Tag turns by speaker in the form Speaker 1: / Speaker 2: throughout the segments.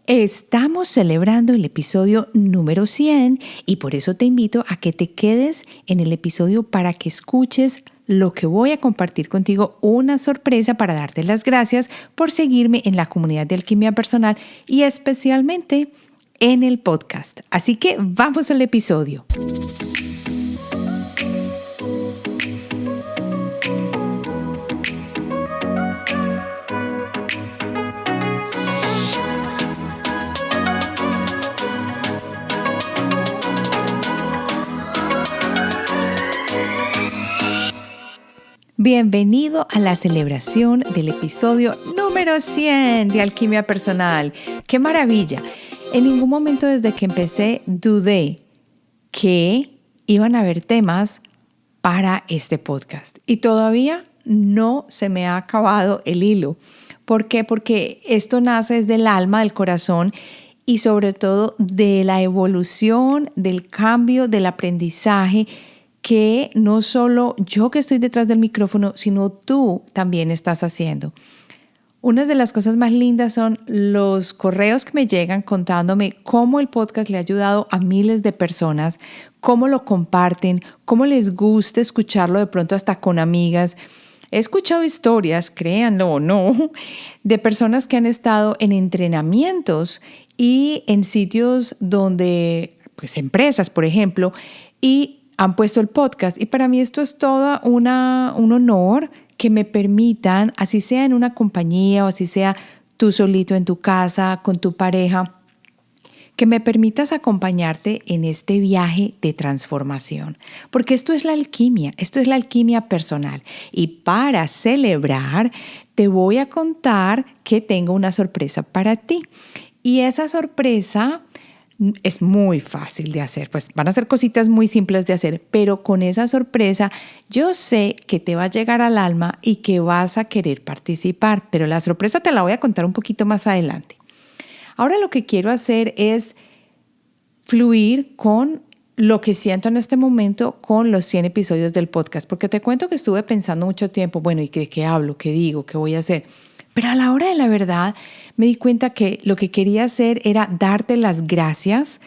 Speaker 1: Estamos celebrando el episodio número 100 y por eso te invito a que te quedes en el episodio para que escuches lo que voy a compartir contigo, una sorpresa para darte las gracias por seguirme en la comunidad de Alquimia Personal y especialmente en el podcast. Así que vamos al episodio. Bienvenido a la celebración del episodio número 100 de Alquimia Personal. ¡Qué maravilla! En ningún momento desde que empecé dudé que iban a haber temas para este podcast. Y todavía no se me ha acabado el hilo. ¿Por qué? Porque esto nace desde el alma, del corazón y sobre todo de la evolución, del cambio, del aprendizaje que no solo yo que estoy detrás del micrófono, sino tú también estás haciendo. Una de las cosas más lindas son los correos que me llegan contándome cómo el podcast le ha ayudado a miles de personas, cómo lo comparten, cómo les gusta escucharlo de pronto hasta con amigas. He escuchado historias, créanlo o no, de personas que han estado en entrenamientos y en sitios donde, pues empresas, por ejemplo, y han puesto el podcast. Y para mí esto es todo un honor que me permitan, así sea en una compañía o así sea tú solito en tu casa, con tu pareja, que me permitas acompañarte en este viaje de transformación. Porque esto es la alquimia personal. Y para celebrar, te voy a contar que tengo una sorpresa para ti. Y esa sorpresa es muy fácil de hacer, pues van a ser cositas muy simples de hacer, pero con esa sorpresa yo sé que te va a llegar al alma y que vas a querer participar, pero la sorpresa te la voy a contar un poquito más adelante. Ahora lo que quiero hacer es fluir con lo que siento en este momento con los 100 episodios del podcast, porque te cuento que estuve pensando mucho tiempo, bueno, ¿y de qué hablo? ¿Qué digo? ¿Qué voy a hacer? Pero a la hora de la verdad me di cuenta que lo que quería hacer era darte las gracias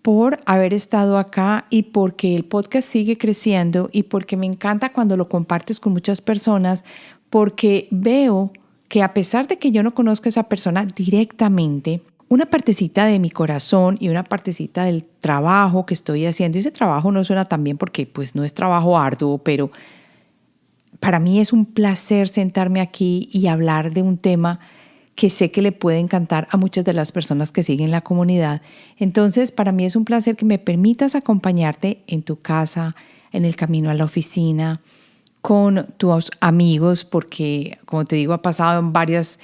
Speaker 1: por haber estado acá y porque el podcast sigue creciendo y porque me encanta cuando lo compartes con muchas personas, porque veo que a pesar de que yo no conozca a esa persona directamente, una partecita de mi corazón y una partecita del trabajo que estoy haciendo, y ese trabajo no suena tan bien porque pues no es trabajo arduo, pero para mí es un placer sentarme aquí y hablar de un tema que sé que le puede encantar a muchas de las personas que siguen la comunidad. Entonces, para mí es un placer que me permitas acompañarte en tu casa, en el camino a la oficina, con tus amigos, porque, como te digo, ha pasado en varios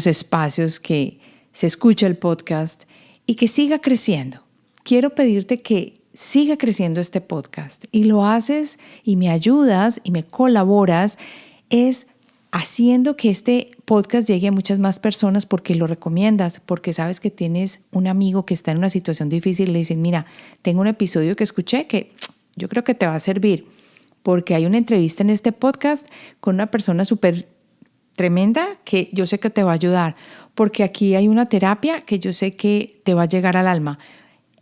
Speaker 1: espacios que se escucha el podcast y que siga creciendo. Quiero pedirte que siga creciendo este podcast y lo haces y me ayudas y me colaboras es haciendo que este podcast llegue a muchas más personas porque lo recomiendas, porque sabes que tienes un amigo que está en una situación difícil y le dicen, mira, tengo un episodio que escuché que yo creo que te va a servir porque hay una entrevista en este podcast con una persona súper tremenda que yo sé que te va a ayudar, porque aquí hay una terapia que yo sé que te va a llegar al alma.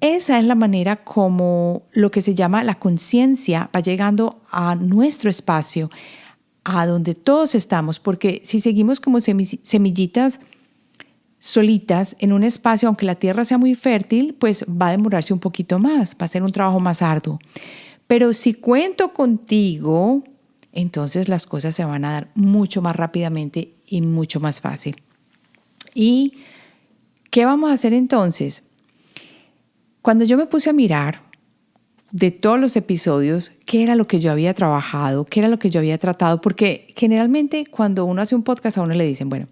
Speaker 1: Esa es la manera como lo que se llama la conciencia va llegando a nuestro espacio, a donde todos estamos, porque si seguimos como semillitas solitas en un espacio, aunque la tierra sea muy fértil, pues va a demorarse un poquito más, va a ser un trabajo más arduo. Pero si cuento contigo, entonces las cosas se van a dar mucho más rápidamente y mucho más fácil. ¿Y qué vamos a hacer entonces? Cuando yo me puse a mirar de todos los episodios, qué era lo que yo había trabajado, qué era lo que yo había tratado, porque generalmente cuando uno hace un podcast a uno le dicen, bueno,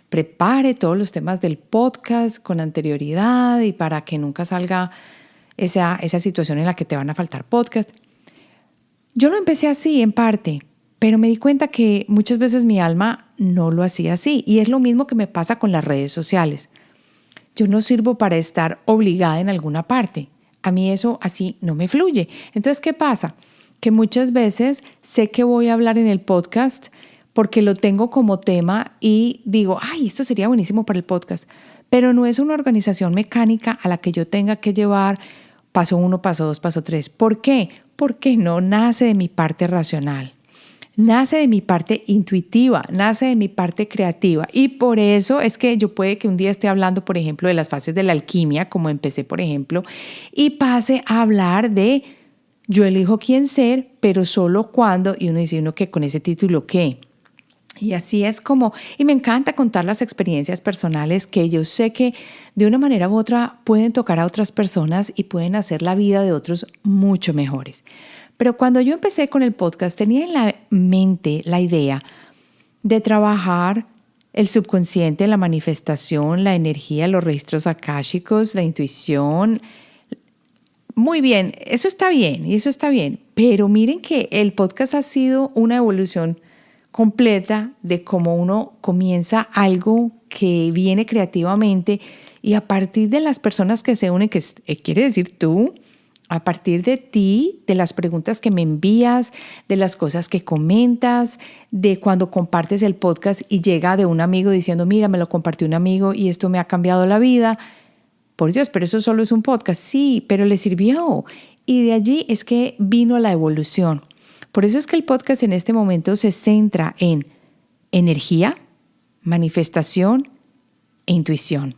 Speaker 1: prepare todos los temas del podcast con anterioridad y para que nunca salga esa situación en la que te van a faltar podcast. Yo lo empecé así en parte, pero me di cuenta que muchas veces mi alma no lo hacía así y es lo mismo que me pasa con las redes sociales. Yo no sirvo para estar obligada en alguna parte. A mí eso así no me fluye. Entonces, ¿qué pasa? Que muchas veces sé que voy a hablar en el podcast porque lo tengo como tema y digo, ay, esto sería buenísimo para el podcast. pero no es una organización mecánica a la que yo tenga que llevar paso 1, paso 2, paso 3. ¿Por qué? Porque no nace de mi parte racional. Nace de mi parte intuitiva, nace de mi parte creativa, y por eso es que yo puede que un día esté hablando, por ejemplo, de las fases de la alquimia, como empecé, por ejemplo, y pase a hablar de yo elijo quién ser, pero solo cuando, y uno dice, uno que con ese título, ¿qué? Y así es como, y me encanta contar las experiencias personales que yo sé que de una manera u otra pueden tocar a otras personas y pueden hacer la vida de otros mucho mejores. Pero cuando yo empecé con el podcast tenía en la mente la idea de trabajar el subconsciente, la manifestación, la energía, los registros akáshicos, la intuición. Muy bien, eso está bien y eso está bien, pero miren que el podcast ha sido una evolución completa de cómo uno comienza algo que viene creativamente y a partir de las personas que se unen, que quiere decir tú, a partir de ti, de las preguntas que me envías, de las cosas que comentas, de cuando compartes el podcast y llega de un amigo diciendo, mira, me lo compartió un amigo y esto me ha cambiado la vida. Por Dios, pero eso solo es un podcast. Sí, pero le sirvió. Y de allí es que vino la evolución. Por eso es que el podcast en este momento se centra en energía, manifestación e intuición.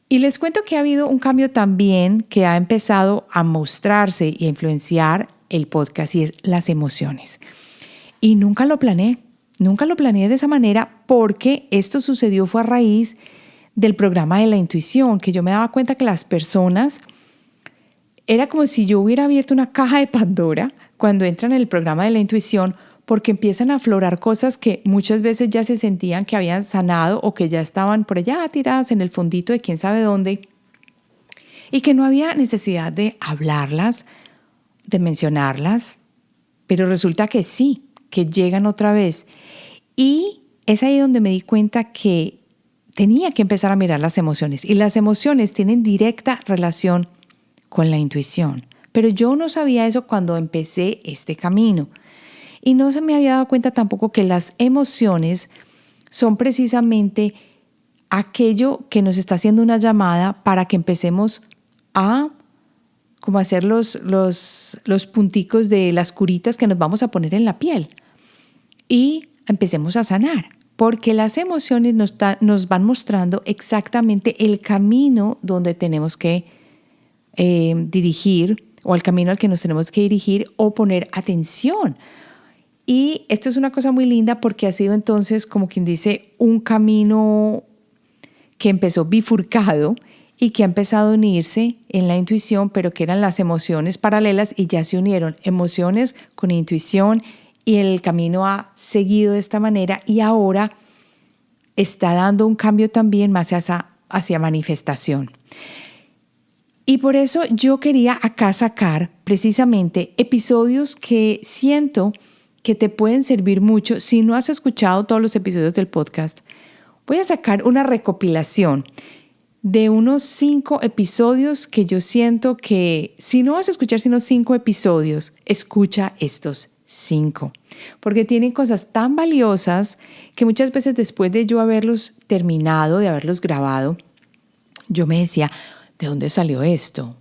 Speaker 1: Y les cuento que ha habido un cambio también que ha empezado a mostrarse y a influenciar el podcast, y es las emociones. Y nunca lo planeé de esa manera, porque esto sucedió fue a raíz del programa de la intuición, que yo me daba cuenta que las personas, era como si yo hubiera abierto una caja de Pandora cuando entran en el programa de la intuición, porque empiezan a aflorar cosas que muchas veces ya se sentían que habían sanado o que ya estaban por allá tiradas en el fondito de quién sabe dónde, y que no había necesidad de hablarlas, de mencionarlas, pero resulta que sí, que llegan otra vez. Y es ahí donde me di cuenta que tenía que empezar a mirar las emociones, y las emociones tienen directa relación con la intuición. Pero yo no sabía eso cuando empecé este camino. Y no se me había dado cuenta tampoco que las emociones son precisamente aquello que nos está haciendo una llamada para que empecemos a como hacer los punticos de las curitas que nos vamos a poner en la piel y empecemos a sanar. Porque las emociones nos van mostrando exactamente el camino donde tenemos que dirigir, o el camino al que nos tenemos que dirigir o poner atención. Y esto es una cosa muy linda porque ha sido entonces, como quien dice, un camino que empezó bifurcado y que ha empezado a unirse en la intuición, pero que eran las emociones paralelas y ya se unieron emociones con intuición, y el camino ha seguido de esta manera y ahora está dando un cambio también más hacia manifestación. Y por eso yo quería acá sacar precisamente episodios que siento que te pueden servir mucho. Si no has escuchado todos los episodios del podcast, voy a sacar una recopilación de unos 5 episodios que yo siento que si no vas a escuchar sino 5 episodios, escucha estos 5, porque tienen cosas tan valiosas que muchas veces después de yo haberlos terminado, de haberlos grabado, yo me decía, ¿de dónde salió esto?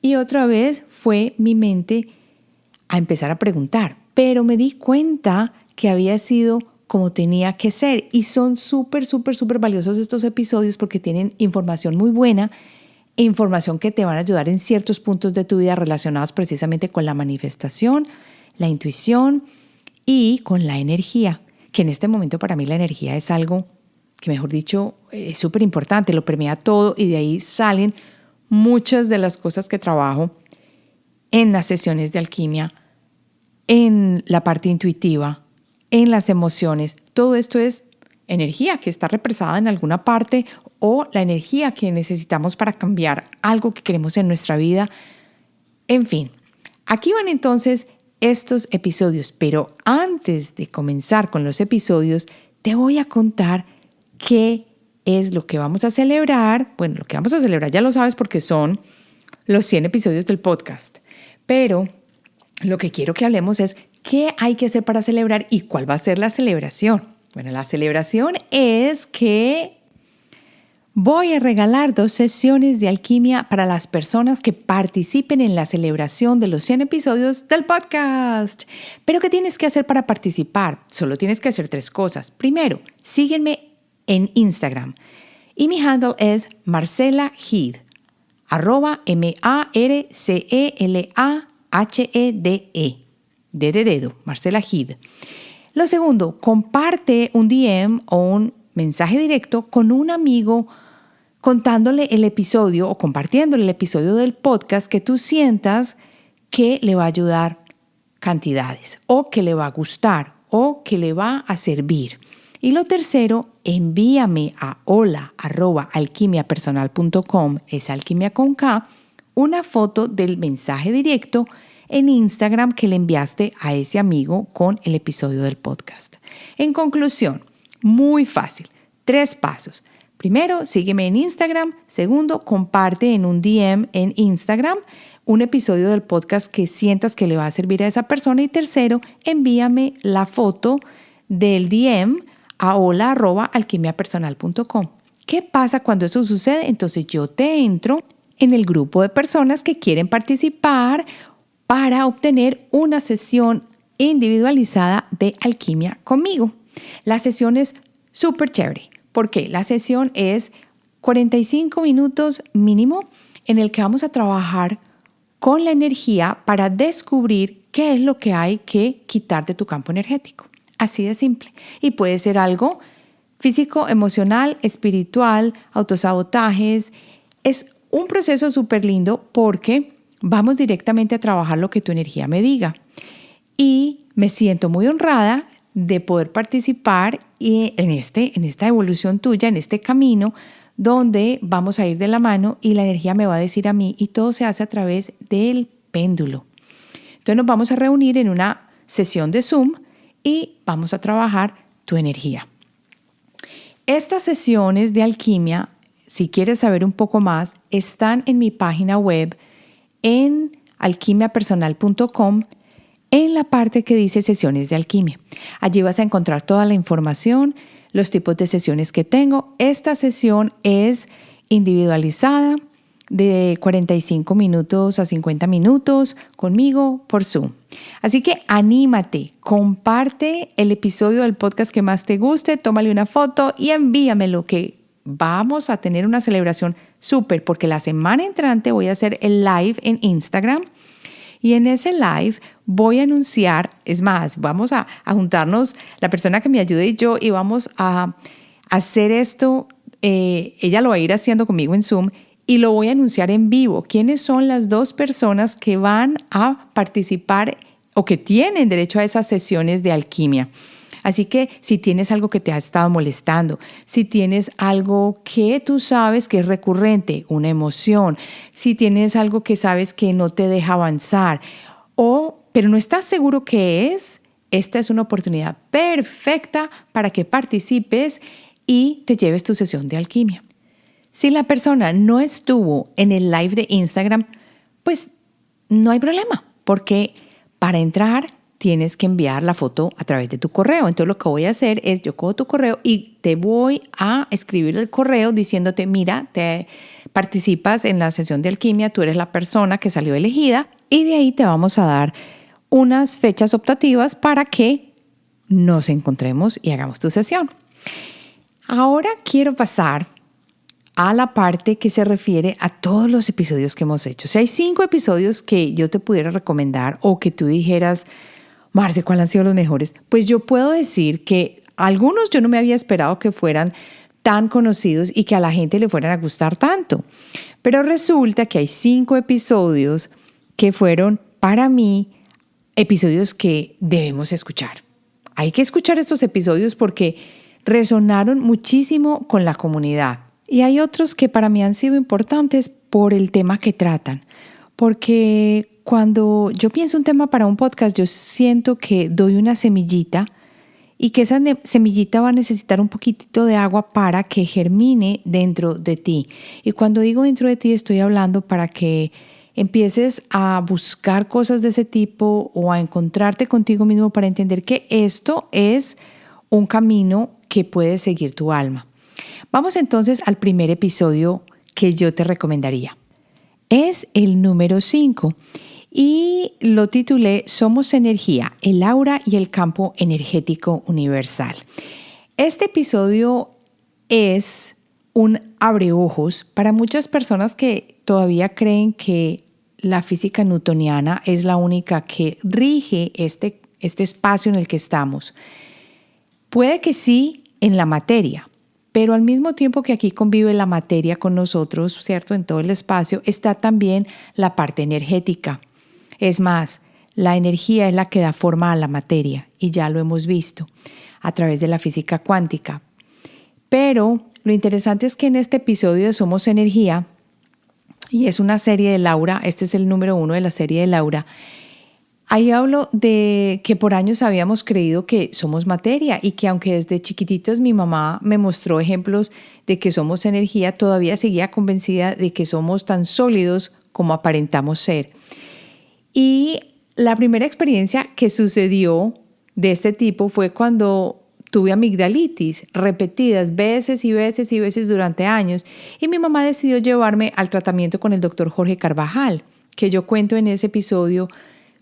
Speaker 1: Y otra vez fue mi mente a empezar a preguntar, pero me di cuenta que había sido como tenía que ser, y son súper valiosos estos episodios porque tienen información muy buena e información que te van a ayudar en ciertos puntos de tu vida relacionados precisamente con la manifestación, la intuición y con la energía, que en este momento para mí la energía es algo que, mejor dicho, es súper importante, lo permea todo, y de ahí salen muchas de las cosas que trabajo en las sesiones de alquimia, en la parte intuitiva, en las emociones. Todo esto es energía que está represada en alguna parte, o la energía que necesitamos para cambiar algo que queremos en nuestra vida. En fin, aquí van entonces estos episodios, pero antes de comenzar con los episodios, te voy a contar qué es lo que vamos a celebrar. Bueno, lo que vamos a celebrar ya lo sabes porque son los 100 episodios del podcast, pero lo que quiero que hablemos es qué hay que hacer para celebrar y cuál va a ser la celebración. Bueno, la celebración es que Voy a regalar 2 sesiones de alquimia para las personas que participen en la celebración de los 100 episodios del podcast. ¿Pero qué tienes que hacer para participar? Solo tienes que hacer 3 cosas. Primero, sígueme en Instagram. Y mi handle es Marcela Heed, @MarcelaHede, D de dedo, Marcela Heed. Lo segundo, comparte un DM o un mensaje directo con un amigo contándole el episodio o compartiéndole el episodio del podcast que tú sientas que le va a ayudar cantidades o que le va a gustar o que le va a servir. Y lo tercero, envíame a hola@alquimiapersonal.com, es alquimia con K, una foto del mensaje directo en Instagram que le enviaste a ese amigo con el episodio del podcast. En conclusión, muy fácil, 3 pasos. Primero, sígueme en Instagram. Segundo, comparte en un DM en Instagram un episodio del podcast que sientas que le va a servir a esa persona. Y tercero, envíame la foto del DM a hola@alquimiapersonal.com. ¿Qué pasa cuando eso sucede? Entonces yo te entro en el grupo de personas que quieren participar para obtener una sesión individualizada de alquimia conmigo. La sesión es súper chévere. ¿Por qué? La sesión es 45 minutos mínimo en el que vamos a trabajar con la energía para descubrir qué es lo que hay que quitar de tu campo energético. Así de simple. Y puede ser algo físico, emocional, espiritual, autosabotajes. Es un proceso súper lindo porque vamos directamente a trabajar lo que tu energía me diga. Y me siento muy honrada de poder participar en esta evolución tuya, en este camino donde vamos a ir de la mano y la energía me va a decir a mí y todo se hace a través del péndulo. Entonces nos vamos a reunir en una sesión de Zoom y vamos a trabajar tu energía. Estas sesiones de alquimia, si quieres saber un poco más, están en mi página web en alquimiapersonal.com en la parte que dice sesiones de alquimia. Allí vas a encontrar toda la información, los tipos de sesiones que tengo. Esta sesión es individualizada de 45 minutos a 50 minutos conmigo por Zoom. Así que anímate, comparte el episodio del podcast que más te guste, tómale una foto y envíamelo, que vamos a tener una celebración súper, porque la semana entrante voy a hacer el live en Instagram. Y en ese live voy a anunciar, es más, vamos a juntarnos la persona que me ayude y yo, y vamos a hacer esto. Ella lo va a ir haciendo conmigo en Zoom y lo voy a anunciar en vivo. ¿Quiénes son las 2 personas que van a participar o que tienen derecho a esas sesiones de alquimia? Así que si tienes algo que te ha estado molestando, si tienes algo que tú sabes que es recurrente, una emoción, si tienes algo que sabes que no te deja avanzar, pero no estás seguro qué es, esta es una oportunidad perfecta para que participes y te lleves tu sesión de alquimia. Si la persona no estuvo en el live de Instagram, pues no hay problema, porque para entrar tienes que enviar la foto a través de tu correo. Entonces lo que voy a hacer es, yo cojo tu correo y te voy a escribir el correo diciéndote, mira, te participas en la sesión de alquimia, tú eres la persona que salió elegida, y de ahí te vamos a dar unas fechas optativas para que nos encontremos y hagamos tu sesión. Ahora quiero pasar a la parte que se refiere a todos los episodios que hemos hecho. Si hay 5 episodios que yo te pudiera recomendar o que tú dijeras, Marce, ¿cuáles han sido los mejores? Pues yo puedo decir que algunos yo no me había esperado que fueran tan conocidos y que a la gente le fueran a gustar tanto. Pero resulta que hay 5 episodios que fueron para mí episodios que debemos escuchar. Hay que escuchar estos episodios porque resonaron muchísimo con la comunidad. Y hay otros que para mí han sido importantes por el tema que tratan. Porque cuando yo pienso un tema para un podcast, yo siento que doy una semillita y que esa semillita va a necesitar un poquitito de agua para que germine dentro de ti. Y cuando digo dentro de ti, estoy hablando para que empieces a buscar cosas de ese tipo o a encontrarte contigo mismo para entender que esto es un camino que puede seguir tu alma. Vamos entonces al primer episodio que yo te recomendaría. Es el número 5 y lo titulé Somos Energía, el aura y el campo energético universal. Este episodio es un abreojos para muchas personas que todavía creen que la física newtoniana es la única que rige este espacio en el que estamos. Puede que sí en la materia, pero al mismo tiempo que aquí convive la materia con nosotros, ¿cierto? En todo el espacio está también la parte energética. Es más, la energía es la que da forma a la materia y ya lo hemos visto a través de la física cuántica. Pero lo interesante es que en este episodio de Somos Energía, y es una serie de Laura, este es el número 1 de la serie de Laura, ahí hablo de que por años habíamos creído que somos materia y que aunque desde chiquititos mi mamá me mostró ejemplos de que somos energía, todavía seguía convencida de que somos tan sólidos como aparentamos ser. Y la primera experiencia que sucedió de este tipo fue cuando tuve amigdalitis repetidas veces y veces y veces durante años y mi mamá decidió llevarme al tratamiento con el doctor Jorge Carvajal, que yo cuento en ese episodio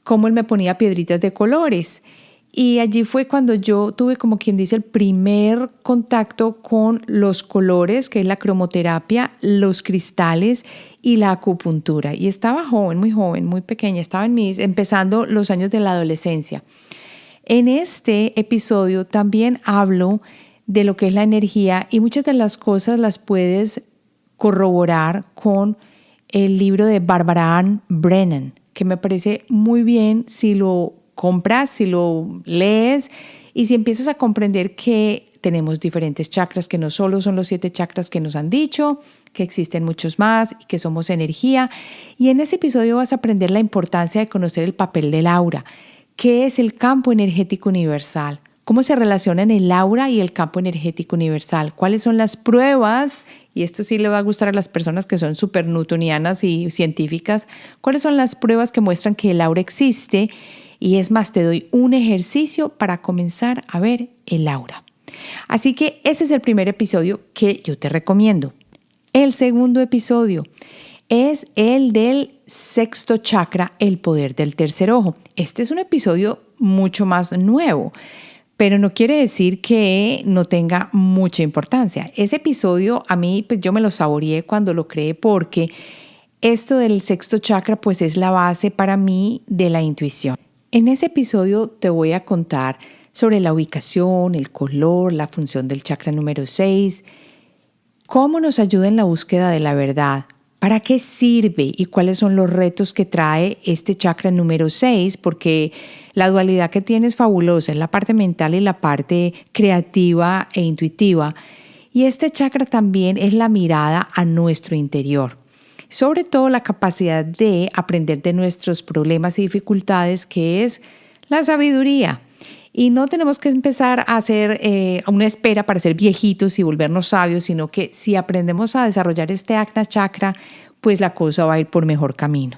Speaker 1: cómo él me ponía piedritas de colores. Y allí fue cuando yo tuve, como quien dice, el primer contacto con los colores, que es la cromoterapia, los cristales y la acupuntura. Y estaba joven, muy pequeña, estaba empezando los años de la adolescencia. En este episodio también hablo de lo que es la energía y muchas de las cosas las puedes corroborar con el libro de Barbara Ann Brennan, que me parece muy bien si lo compras, si lo lees y si empiezas a comprender que tenemos diferentes chakras, que no solo son los 7 chakras que nos han dicho, que existen muchos más y que somos energía. Y en ese episodio vas a aprender la importancia de conocer el papel del aura. ¿Qué es el campo energético universal? ¿Cómo se relacionan el aura y el campo energético universal? ¿Cuáles son las pruebas? Y esto sí le va a gustar a las personas que son súper newtonianas y científicas. ¿Cuáles son las pruebas que muestran que el aura existe? Y es más, te doy un ejercicio para comenzar a ver el aura. Así que ese es el primer episodio que yo te recomiendo. El segundo episodio es el del 6º chakra, el poder del tercer ojo. Este es un episodio mucho más nuevo, pero no quiere decir que no tenga mucha importancia. Ese episodio a mí, pues yo me lo saboreé cuando lo creé porque esto del 6º chakra pues es la base para mí de la intuición. En ese episodio te voy a contar sobre la ubicación, el color, la función del chakra número 6, cómo nos ayuda en la búsqueda de la verdad, para qué sirve y cuáles son los retos que trae este chakra número 6, porque la dualidad que tiene es fabulosa, es la parte mental y la parte creativa e intuitiva. Y este chakra también es la mirada a nuestro interior. Sobre todo la capacidad de aprender de nuestros problemas y dificultades, que es la sabiduría. Y no tenemos que empezar a hacer una espera para ser viejitos y volvernos sabios, sino que si aprendemos a desarrollar este Ajna Chakra, pues la cosa va a ir por mejor camino.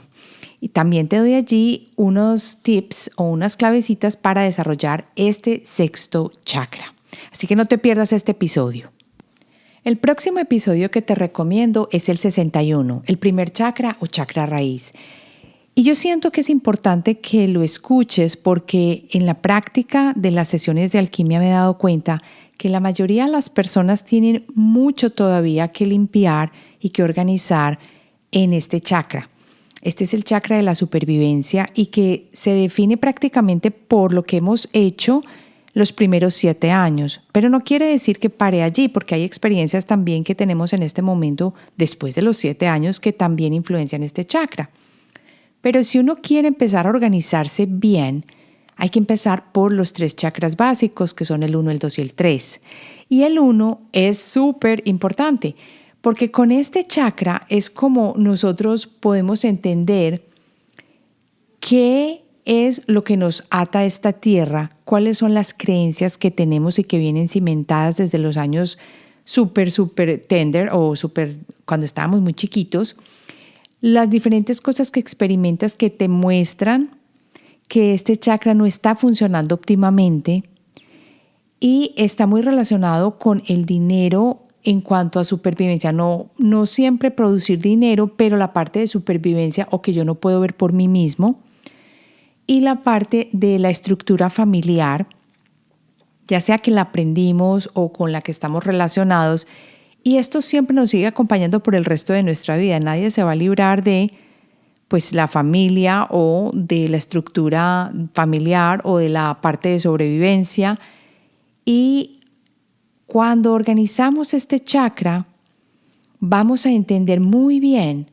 Speaker 1: Y también te doy allí unos tips o unas clavecitas para desarrollar este 6º chakra. Así que no te pierdas este episodio. El próximo episodio que te recomiendo es el 61, el primer chakra o chakra raíz. Y yo siento que es importante que lo escuches porque en la práctica de las sesiones de alquimia me he dado cuenta que la mayoría de las personas tienen mucho todavía que limpiar y que organizar en este chakra. Este es el chakra de la supervivencia y que se define prácticamente por lo que hemos hecho los primeros 7 años. Pero no quiere decir que pare allí, porque hay experiencias también que tenemos en este momento después de los 7 años que también influencian este chakra. Pero si uno quiere empezar a organizarse bien, hay que empezar por los 3 chakras básicos, que son el 1, el 2 y el 3. Y el 1 es súper importante, porque con este chakra es como nosotros podemos entender qué es lo que nos ata a esta tierra, cuáles son las creencias que tenemos y que vienen cimentadas desde los años súper tender o cuando estábamos muy chiquitos, las diferentes cosas que experimentas que te muestran que este chakra no está funcionando óptimamente y está muy relacionado con el dinero en cuanto a supervivencia, no siempre producir dinero, pero la parte de supervivencia o que yo no puedo ver por mí mismo, y la parte de la estructura familiar, ya sea que la aprendimos o con la que estamos relacionados, y esto siempre nos sigue acompañando por el resto de nuestra vida. Nadie se va a librar de pues la familia o de la estructura familiar o de la parte de sobrevivencia. Y cuando organizamos este chakra, vamos a entender muy bien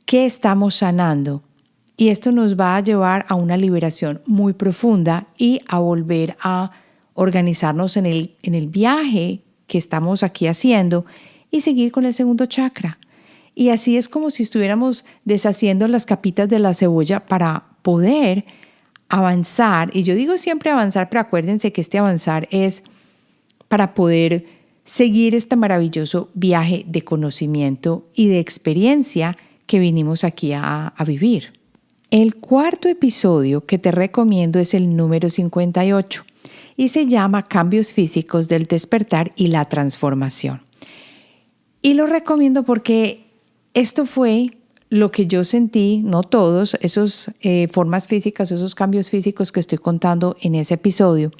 Speaker 1: qué estamos sanando. Y esto nos va a llevar a una liberación muy profunda y a volver a organizarnos en el viaje que estamos aquí haciendo y seguir con el segundo chakra. Y así es como si estuviéramos deshaciendo las capitas de la cebolla para poder avanzar. Y yo digo siempre avanzar, pero acuérdense que este avanzar es para poder seguir este maravilloso viaje de conocimiento y de experiencia que vinimos aquí a vivir. El cuarto episodio que te recomiendo es el número 58 y se llama Cambios físicos del despertar y la transformación. Y lo recomiendo porque esto fue lo que yo sentí, no todos, esas formas físicas, esos cambios físicos que estoy contando en ese episodio,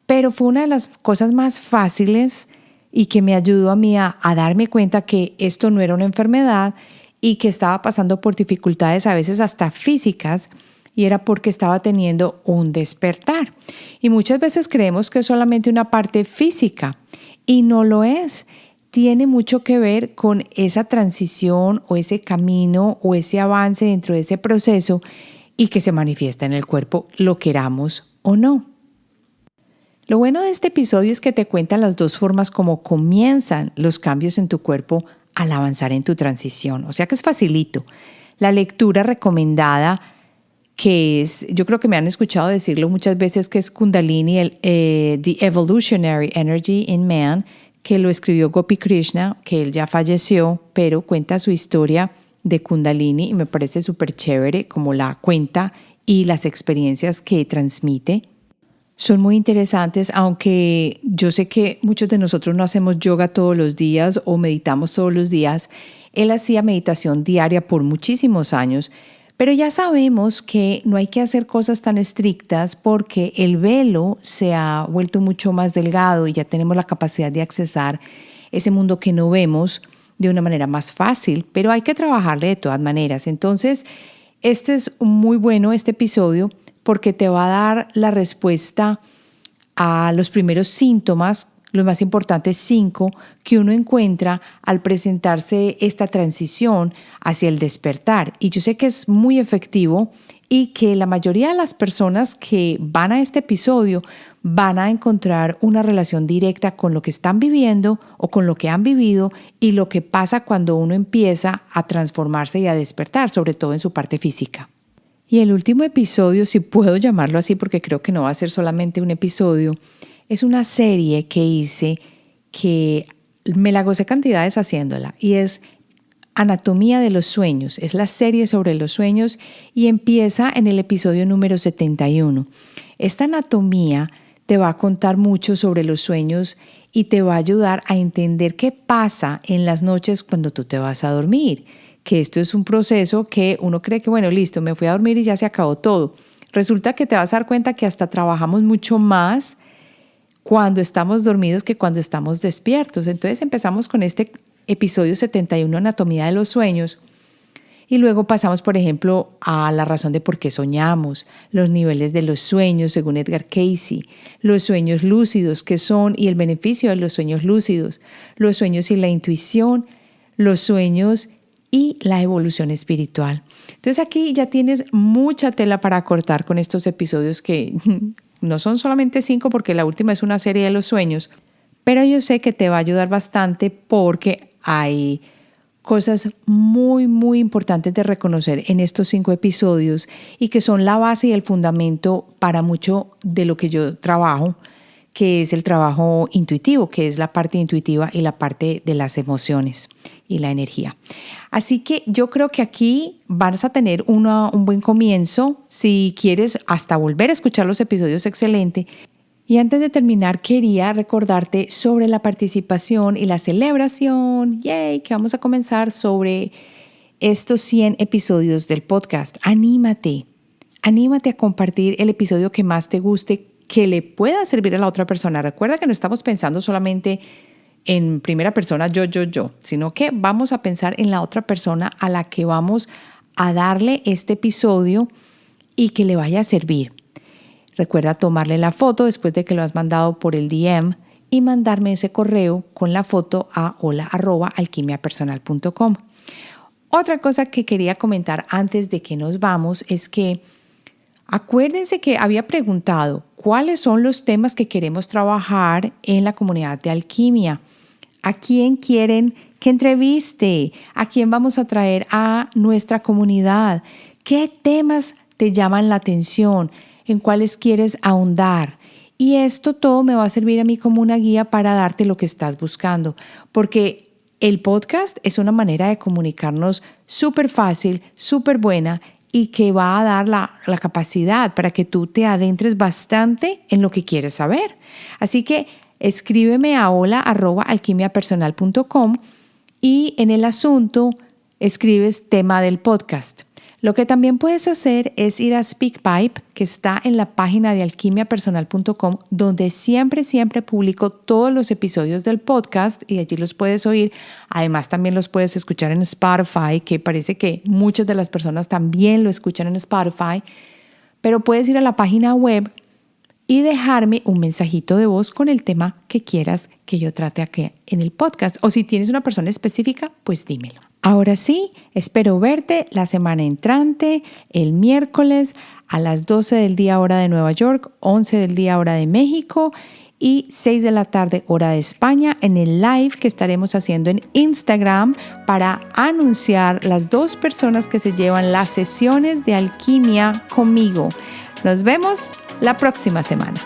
Speaker 1: pero fue una de las cosas más fáciles y que me ayudó a mí a darme cuenta que esto no era una enfermedad y que estaba pasando por dificultades a veces hasta físicas, y era porque estaba teniendo un despertar. Y muchas veces creemos que es solamente una parte física y no lo es. Tiene mucho que ver con esa transición o ese camino o ese avance dentro de ese proceso y que se manifiesta en el cuerpo, lo queramos o no. Lo bueno de este episodio es que te cuenta las dos formas como comienzan los cambios en tu cuerpo al avanzar en tu transición. O sea que es facilito. La lectura recomendada, que es, yo creo que me han escuchado decirlo muchas veces, que es Kundalini, The Evolutionary Energy in Man, que lo escribió Gopi Krishna, que él ya falleció, pero cuenta su historia de Kundalini y me parece súper chévere como la cuenta y las experiencias que transmite. Son muy interesantes, aunque yo sé que muchos de nosotros no hacemos yoga todos los días o meditamos todos los días. Él hacía meditación diaria por muchísimos años, pero ya sabemos que no hay que hacer cosas tan estrictas porque el velo se ha vuelto mucho más delgado y ya tenemos la capacidad de accesar ese mundo que no vemos de una manera más fácil, pero hay que trabajarle de todas maneras. Entonces, este es muy bueno, este episodio, porque te va a dar la respuesta a los primeros síntomas, los más importantes 5, que uno encuentra al presentarse esta transición hacia el despertar. Y yo sé que es muy efectivo y que la mayoría de las personas que van a este episodio van a encontrar una relación directa con lo que están viviendo o con lo que han vivido y lo que pasa cuando uno empieza a transformarse y a despertar, sobre todo en su parte física. Y el último episodio, si puedo llamarlo así, porque creo que no va a ser solamente un episodio, es una serie que hice que me la gocé cantidades haciéndola y es Anatomía de los Sueños. Es la serie sobre los sueños y empieza en el episodio número 71. Esta anatomía te va a contar mucho sobre los sueños y te va a ayudar a entender qué pasa en las noches cuando tú te vas a dormir. Que esto es un proceso que uno cree que, bueno, listo, me fui a dormir y ya se acabó todo. Resulta que te vas a dar cuenta que hasta trabajamos mucho más cuando estamos dormidos que cuando estamos despiertos. Entonces empezamos con este episodio 71, Anatomía de los Sueños, y luego pasamos, por ejemplo, a la razón de por qué soñamos, los niveles de los sueños según Edgar Cayce, los sueños lúcidos qué son y el beneficio de los sueños lúcidos, los sueños y la intuición, los sueños y la evolución espiritual. Entonces aquí ya tienes mucha tela para cortar con estos episodios que no son solamente 5 porque la última es una serie de los sueños, pero yo sé que te va a ayudar bastante porque hay cosas muy, muy importantes de reconocer en estos 5 episodios y que son la base y el fundamento para mucho de lo que yo trabajo, que es el trabajo intuitivo, que es la parte intuitiva y la parte de las emociones y la energía. Así que yo creo que aquí vas a tener un buen comienzo. Si quieres hasta volver a escuchar los episodios, excelente. Y antes de terminar, quería recordarte sobre la participación y la celebración, que vamos a comenzar sobre estos 100 episodios del podcast. Anímate a compartir el episodio que más te guste, que le pueda servir a la otra persona. Recuerda que no estamos pensando solamente en primera persona, yo, sino que vamos a pensar en la otra persona a la que vamos a darle este episodio y que le vaya a servir. Recuerda tomarle la foto después de que lo has mandado por el DM y mandarme ese correo con la foto a hola@alquimiapersonal.com. Otra cosa que quería comentar antes de que nos vamos es que acuérdense que había preguntado cuáles son los temas que queremos trabajar en la comunidad de Alquimia. ¿A quién quieren que entreviste? ¿A quién vamos a traer a nuestra comunidad? ¿Qué temas te llaman la atención? ¿En cuáles quieres ahondar? Y esto todo me va a servir a mí como una guía para darte lo que estás buscando, porque el podcast es una manera de comunicarnos súper fácil, súper buena y que va a dar la capacidad para que tú te adentres bastante en lo que quieres saber. Así que escríbeme a hola@alquimiapersonal.com y en el asunto escribes tema del podcast. Lo que también puedes hacer es ir a SpeakPipe, que está en la página de alquimiapersonal.com, donde siempre publico todos los episodios del podcast y allí los puedes oír. Además, también los puedes escuchar en Spotify, que parece que muchas de las personas también lo escuchan en Spotify. Pero puedes ir a la página web y dejarme un mensajito de voz con el tema que quieras que yo trate aquí en el podcast. O si tienes una persona específica, pues dímelo. Ahora sí, espero verte la semana entrante, el miércoles a las 12 del día hora de Nueva York, 11 del día hora de México y 6 de la tarde hora de España en el live que estaremos haciendo en Instagram para anunciar las 2 personas que se llevan las sesiones de alquimia conmigo. Nos vemos la próxima semana.